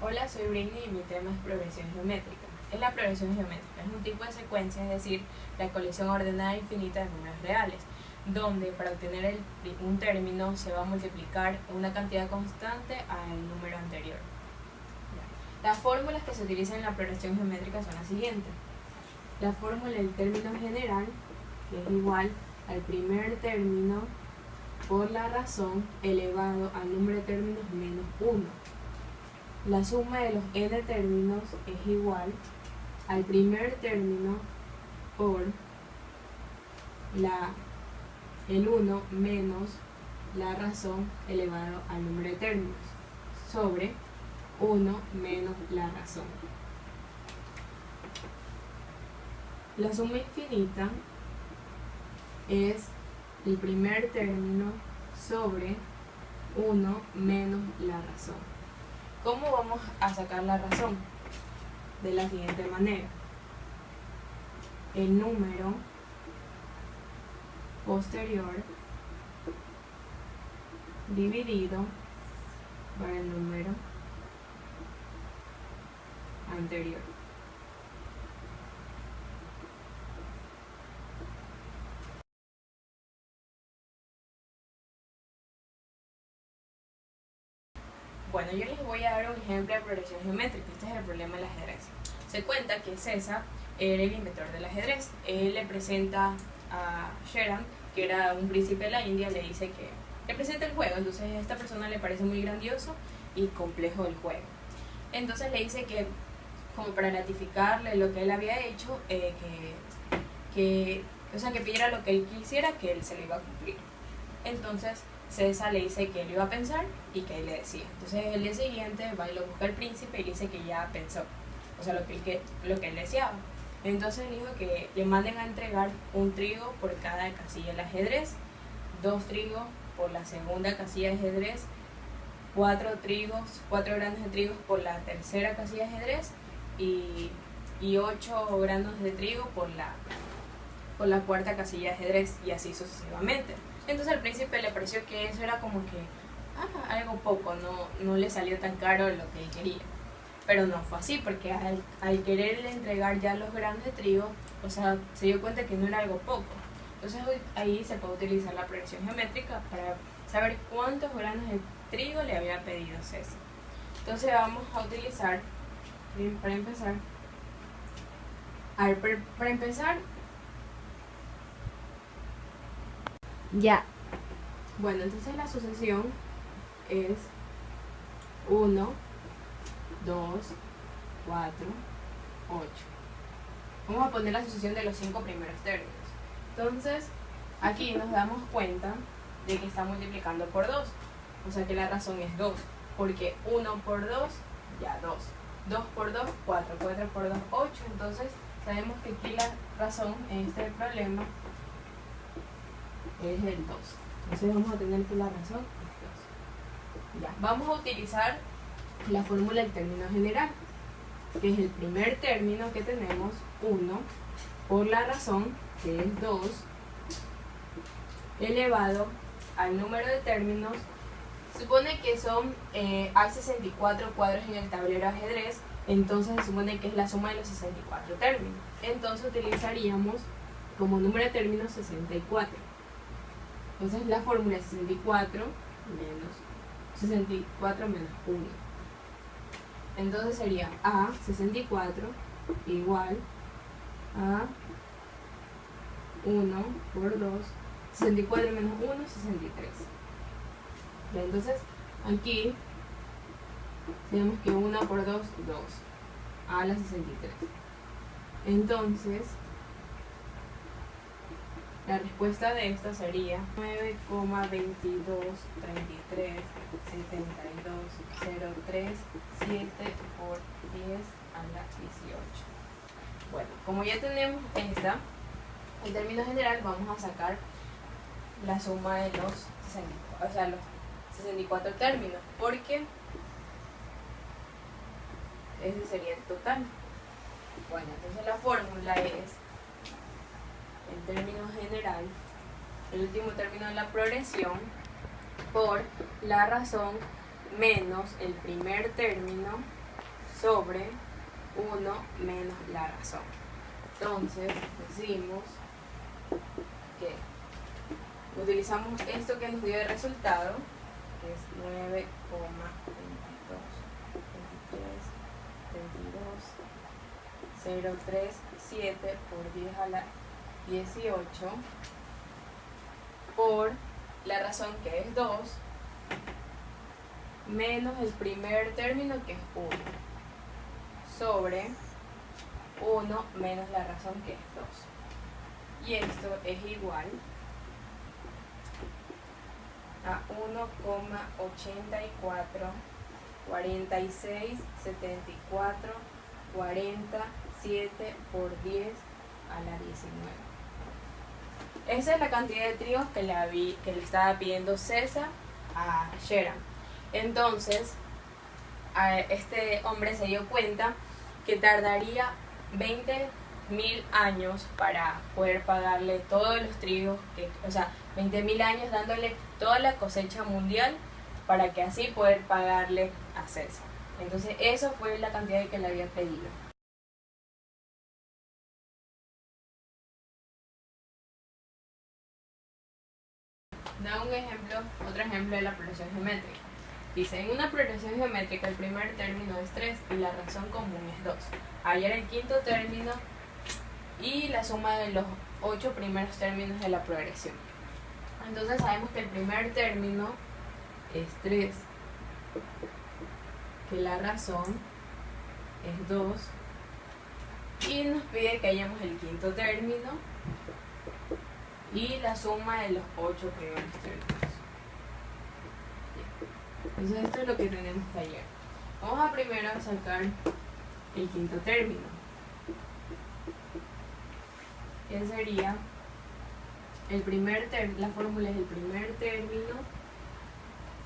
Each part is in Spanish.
Hola, soy Britney y mi tema es progresión geométrica. ¿Qué es la progresión geométrica? Es un tipo de secuencia, es decir, la colección ordenada e infinita de números reales, donde para obtener un término se va a multiplicar una cantidad constante al número anterior. Las fórmulas que se utilizan en la progresión geométrica son las siguientes. La fórmula del término general, que es igual al primer término por la razón elevado al número de términos menos 1. La suma de los n términos es igual al primer término por el 1 menos la razón elevado al número de términos sobre 1 menos la razón. La suma infinita es el primer término sobre 1 menos la razón. ¿Cómo vamos a sacar la razón? De la siguiente manera. El número posterior dividido por el número anterior. Bueno, yo les voy a dar un ejemplo de progresión geométrica. Este es el problema del ajedrez. Se cuenta que César era el inventor del ajedrez. Él le presenta a Sherhan, que era un príncipe de la India, le dice que le presenta el juego. Entonces a esta persona le parece muy grandioso y complejo el juego. Entonces le dice que, como para ratificarle lo que él había hecho, que pidiera lo que él quisiera, que él se lo iba a cumplir. Entonces César le dice que él iba a pensar y que él le decía. Entonces el día siguiente va y lo busca el príncipe y le dice que ya pensó, o sea, lo que él deseaba. Entonces le dijo que le manden a entregar un trigo por cada casilla del ajedrez, 2 trigos por la segunda casilla de ajedrez, 4 granos de trigo por la tercera casilla de ajedrez y 8 granos de trigo por la cuarta casilla de ajedrez, y así sucesivamente. Entonces al príncipe le pareció que eso era como que algo poco, no le salió tan caro lo que él quería. Pero no fue así, porque al quererle entregar ya los granos de trigo, o sea, se dio cuenta que no era algo poco. Entonces ahí se puede utilizar la progresión geométrica para saber cuántos granos de trigo le había pedido César. Entonces vamos a utilizar, para empezar, ya. Bueno, entonces la sucesión es 1, 2, 4, 8. Vamos a poner la sucesión de los 5 primeros términos. Entonces, aquí nos damos cuenta de que está multiplicando por 2. O sea que la razón es 2. Porque 1 por 2, ya 2. 2 por 2, 4. 4 por 2, 8. Entonces, sabemos que aquí la razón en este problema es el 2. Entonces vamos a tener que la razón es 2. Ya. Vamos a utilizar la fórmula del término general, que es el primer término que tenemos, 1, por la razón, que es 2, elevado al número de términos. Supone que hay 64 cuadros en el tablero de ajedrez, entonces se supone que es la suma de los 64 términos. Entonces utilizaríamos como número de términos 64. Entonces la fórmula es 64 menos 1. Entonces sería A 64 igual a 1 por 2, 64 menos 1, 63. Ya, entonces aquí tenemos que 1 por 2, 2, a la 63. Entonces la respuesta de esta sería 9,22337203 por 10 a la 18. Bueno, como ya tenemos esta, en términos general vamos a sacar la suma de los 64 términos, porque ese sería el total. Bueno, entonces la fórmula es el término general, el último término de la progresión, por la razón menos el primer término sobre 1 menos la razón. Entonces decimos que utilizamos esto que nos dio el resultado, que es 9,22, 037 por 10 a la 18 por la razón, que es 2, menos el primer término, que es 1, sobre 1 menos la razón, que es 2. Y esto es igual a 1,84, 46, 74, 47 por 10 a la 19. Esa es la cantidad de tríos que le estaba pidiendo César a Sheran. Entonces, este hombre se dio cuenta que tardaría 20.000 años para poder pagarle todos los tríos, o sea, 20.000 años dándole toda la cosecha mundial para que así poder pagarle a César. Entonces, eso fue la cantidad que le había pedido. Da un ejemplo, otro ejemplo de la progresión geométrica. Dice, en una progresión geométrica el primer término es 3 y la razón común es 2. Hallar el quinto término y la suma de los 8 primeros términos de la progresión. Entonces sabemos que el primer término es 3, que la razón es 2 y nos pide que hallemos el quinto término y la suma de los 8 primeros términos. Entonces esto es lo que tenemos que hallar. Vamos a primero sacar el quinto término, que sería el primer término. La fórmula es el primer término.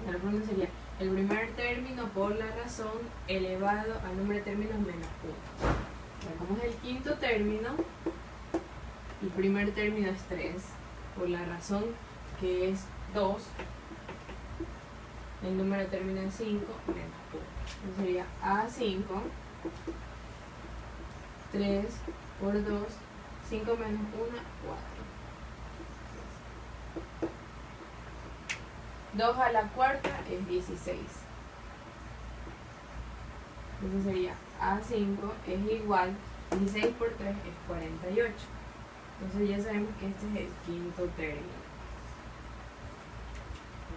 La fórmula sería el primer término por la razón elevado al número de términos menos 1. Como es el quinto término, el primer término es 3 por la razón, que es 2. El número de términos es 5 menos 1. Entonces sería A5, 3 por 2, 5 menos 1, 4. 2 a la cuarta es 16. Entonces sería A5 es igual, 16 por 3 es 48. Entonces ya sabemos que este es el quinto término.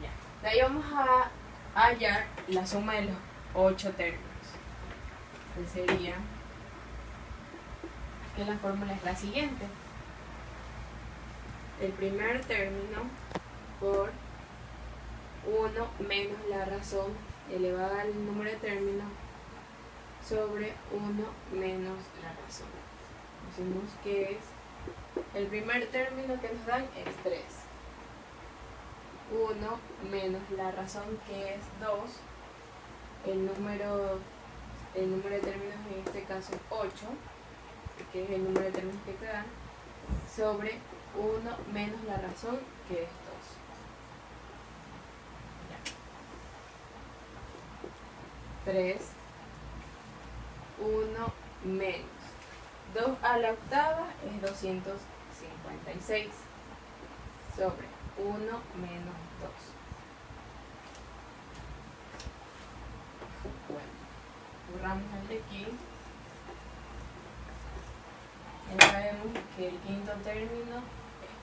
Ya. De ahí vamos a hallar la suma de los 8 términos. Entonces sería que la fórmula es la siguiente. El primer término por 1 menos la razón elevada al número de términos sobre 1 menos la razón. Decimos que es el primer término que nos dan es 3. 1 menos la razón, que es 2. El número de términos en este caso es 8, que es el número de términos que te dan, sobre 1 menos la razón, que es 2. 3, 1 menos 2 a la octava es 256 sobre 1 menos 2. Bueno, borramos el de aquí. Ya sabemos que el quinto término es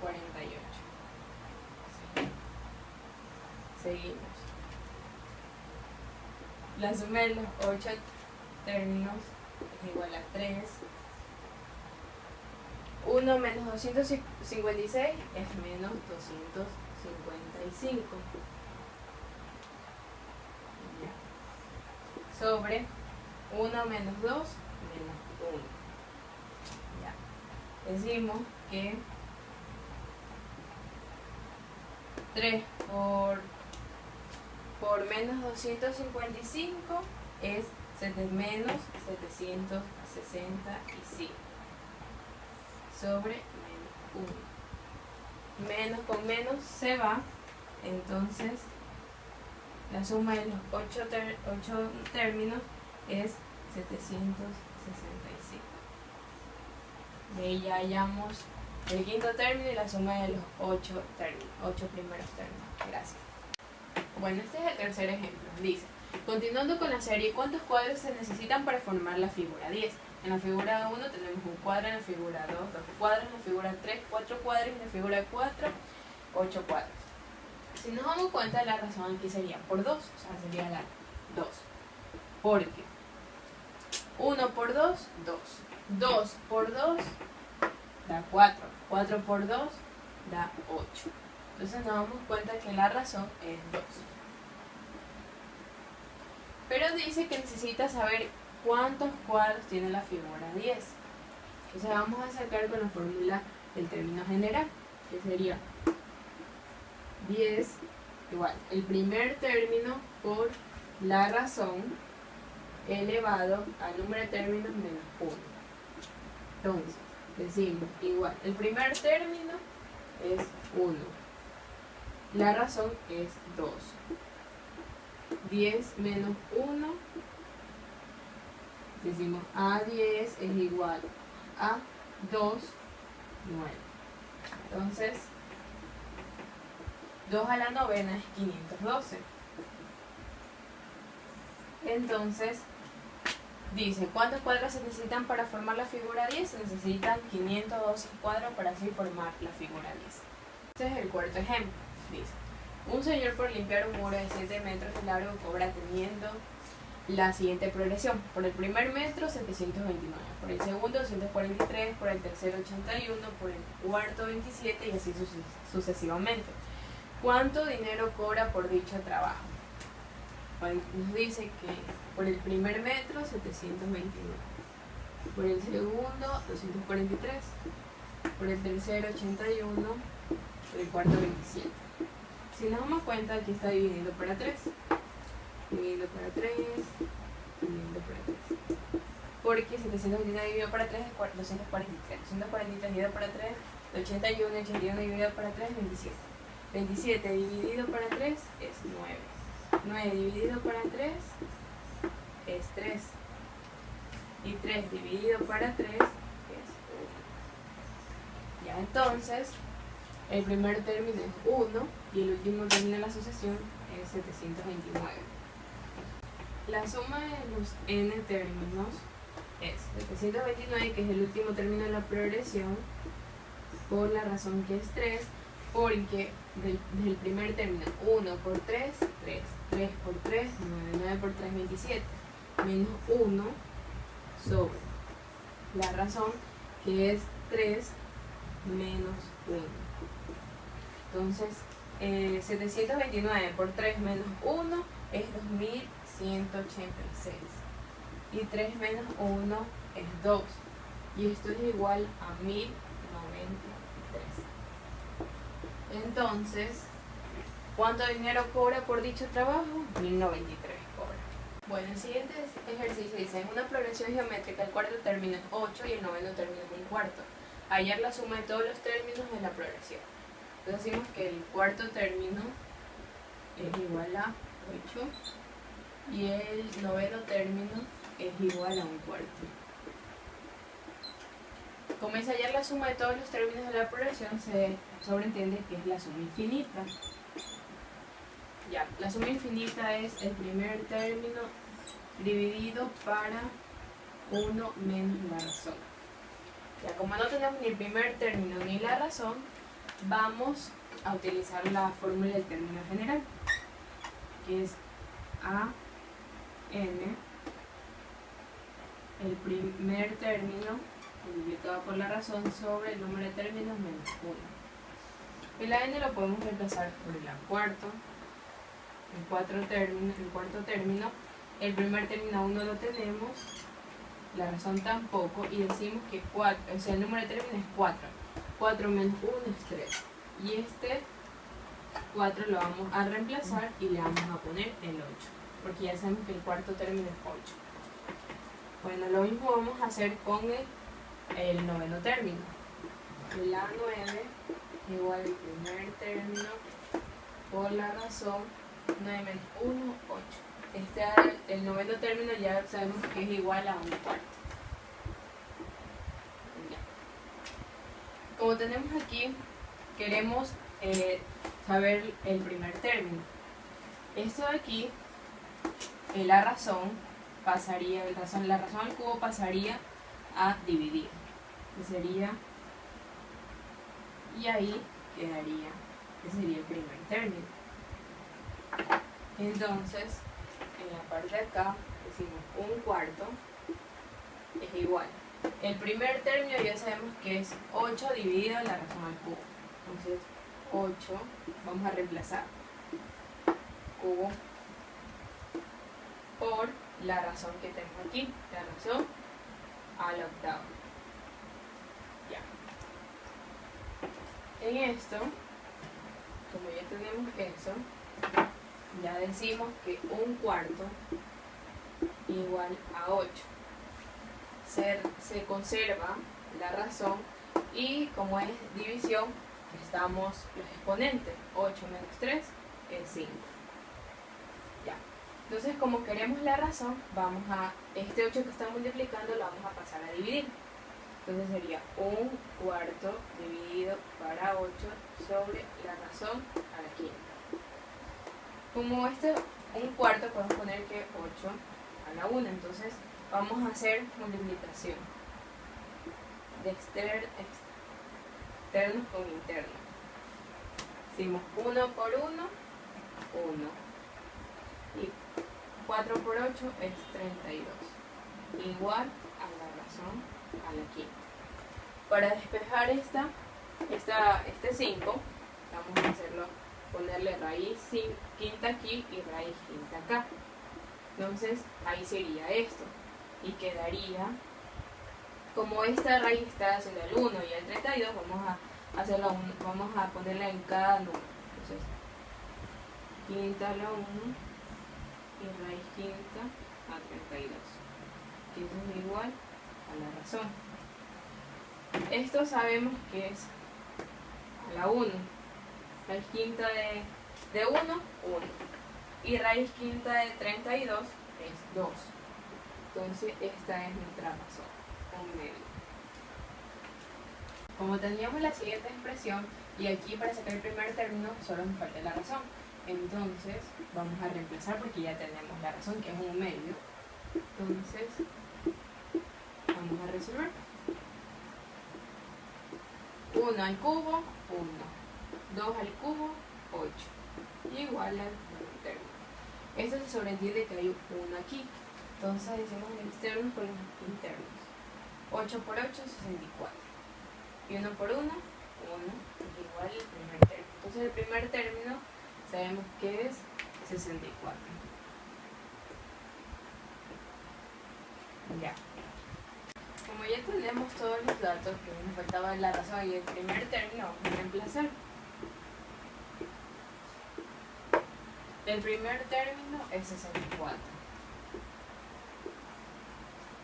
48. Seguimos. La suma de los 8 términos es igual a 3. 1 menos 256 es menos 255. Ya. Sobre 1 menos 2 menos 1. Ya. Decimos que 3 por menos 255 es menos 765 sobre menos 1. Menos con menos se va, entonces la suma de los 8 términos es 765. De ahí ya hallamos el quinto término y la suma de los 8 primeros términos. Gracias. Bueno, este es el tercer ejemplo. Dice, continuando con la serie, ¿cuántos cuadros se necesitan para formar la figura 10? En la figura 1 tenemos un cuadro, en la figura 2, 2 cuadros, en la figura 3, 4 cuadros, y en la figura 4, 8 cuadros. Si nos damos cuenta, la razón aquí sería por 2, o sea, sería la 2. Porque 1 por 2, 2. 2 por 2 da 4. 4 por 2 da 8. Entonces nos damos cuenta que la razón es 2. Pero dice que necesita saber cuántos cuadros tiene la figura 10. Entonces vamos a sacar con la fórmula del término general, que sería 10 igual el primer término por la razón elevado al número de términos menos 1. Entonces, decimos igual, el primer término es 1, la razón es 2. 10 menos 1, decimos A10 es igual a 2, 9. Entonces, 2 a la novena es 512. Entonces, dice, ¿cuántos cuadros se necesitan para formar la figura 10? Se necesitan 512 cuadros para así formar la figura 10. Este es el cuarto ejemplo. Dice, un señor por limpiar un muro de 7 metros de largo cobra teniendo la siguiente progresión. Por el primer metro, 729. Por el segundo, 243. Por el tercero, 81. Por el cuarto, 27. Y así sucesivamente. ¿Cuánto dinero cobra por dicho trabajo? Bueno, nos dice que por el primer metro, 729. Por el segundo, 243. Por el tercero, 81. Por el cuarto, 27. Si nos damos cuenta, aquí está dividiendo para 3. Dividiendo para 3. Dividiendo para 3. Porque 729 dividido para 3 es 243. 243 dividido para 3, 81. 81 dividido para 3, 27. 27 dividido para 3 es 9. 9 dividido para 3 es 3. Y 3 dividido para 3 es 1. Ya entonces, el primer término es 1 y el último término de la sucesión es 729. La suma de los n términos es 729, que es el último término de la progresión, por la razón que es 3, porque del primer término 1 por 3, 3. 3 por 3, 9. 9 por 3, 27. Menos 1 sobre la razón que es 3 menos 1. Entonces, 729 por 3 menos 1 es 2186. Y 3 menos 1 es 2. Y esto es igual a 1093. Entonces, ¿cuánto dinero cobra por dicho trabajo? 1093 cobra. Bueno, el siguiente ejercicio dice, en una progresión geométrica el cuarto término es 8 y el noveno término es un cuarto. Hallar la suma de todos los términos de la progresión. Entonces decimos que el cuarto término es igual a 8 y el noveno término es igual a un cuarto. Como es hallar la suma de todos los términos de la progresión, se sobreentiende que es la suma infinita. Ya, la suma infinita es el primer término dividido para 1 menos la razón. Ya, como no tenemos ni el primer término ni la razón, vamos a utilizar la fórmula del término general, que es a n, el primer término multiplicado por la razón sobre el número de términos menos 1. El a n lo podemos reemplazar por el cuarto, el cuarto término, el primer término aún no lo tenemos, la razón tampoco, y decimos que 4, o sea, el número de términos es 4. 4 menos 1 es 3. Y este 4 lo vamos a reemplazar y le vamos a poner el 8, porque ya sabemos que el cuarto término es 8. Bueno, lo mismo vamos a hacer con el noveno término. El A9 igual al primer término por la razón 9 menos 1, 8. el noveno término ya sabemos que es igual a un cuarto. Ya. Como tenemos aquí, queremos saber el primer término. Esto de aquí, la razón pasaría, la razón al cubo pasaría a dividir. Sería, y ahí quedaría, ese sería el primer término. Entonces, en la parte de acá, decimos un cuarto es igual. El primer término ya sabemos que es 8 dividido la razón al cubo. Entonces, 8, vamos a reemplazar cubo por la razón que tenemos aquí, la razón a la octava. Ya. En esto, como ya tenemos eso, ya decimos que un cuarto igual a 8. Se conserva la razón y como es división, estamos los exponentes. 8 menos 3 es 5. Ya. Entonces, como queremos la razón, vamos a, este 8 que está multiplicando lo vamos a pasar a dividir. Entonces sería un cuarto dividido para 8 sobre la razón a la quinta. Como un cuarto, podemos poner que 8 a la 1. Entonces vamos a hacer multiplicación de externos con internos. Decimos 1 por 1, 1. Y 4 por 8 es 32. Igual a la razón a la quinta. Para despejar este 5, vamos a hacerlo, ponerle raíz quinta aquí y raíz quinta acá. Entonces ahí sería esto. Y quedaría, como esta raíz está haciendo el 1 y el 32, vamos a ponerla en cada número. Entonces, quinta a la 1 y raíz quinta a 32. Que eso es igual a la razón. Esto sabemos que es a la 1. Raíz quinta de 1, 1. Y raíz quinta de 32 es 2. Entonces esta es nuestra razón, un medio. Como teníamos la siguiente expresión, y aquí para sacar el primer término solo nos falta la razón. Entonces vamos a reemplazar porque ya tenemos la razón, que es un medio. Entonces vamos a resolver. 1 al cubo, 1. 2 al cubo, 8. Igual al término. Esto se sobreentiende que hay 1 aquí. Entonces decimos externos con los internos. 8 por 8, 64. Y 1 por 1, 1. Igual al primer término. Entonces el primer término sabemos que es 64. Ya. Como ya tenemos todos los datos que nos faltaba la razón y el primer término, vamos a reemplazar. El primer término es 64.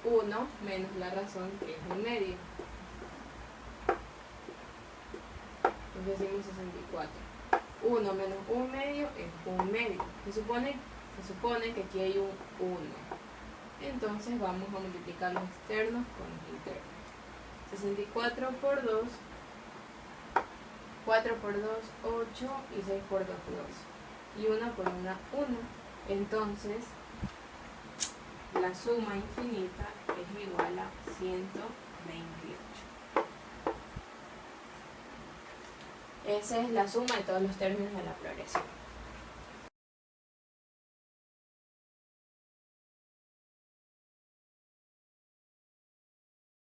1 menos la razón, que es un medio. Entonces decimos 64. 1 menos un medio es un medio. Se supone que aquí hay un 1. Entonces vamos a multiplicar los externos con los internos. 64 por 2, 4 por 2, 8 y 6 por 2, 2. Y 1 por 1, 1. Entonces, la suma infinita es igual a 128. Esa es la suma de todos los términos de la progresión.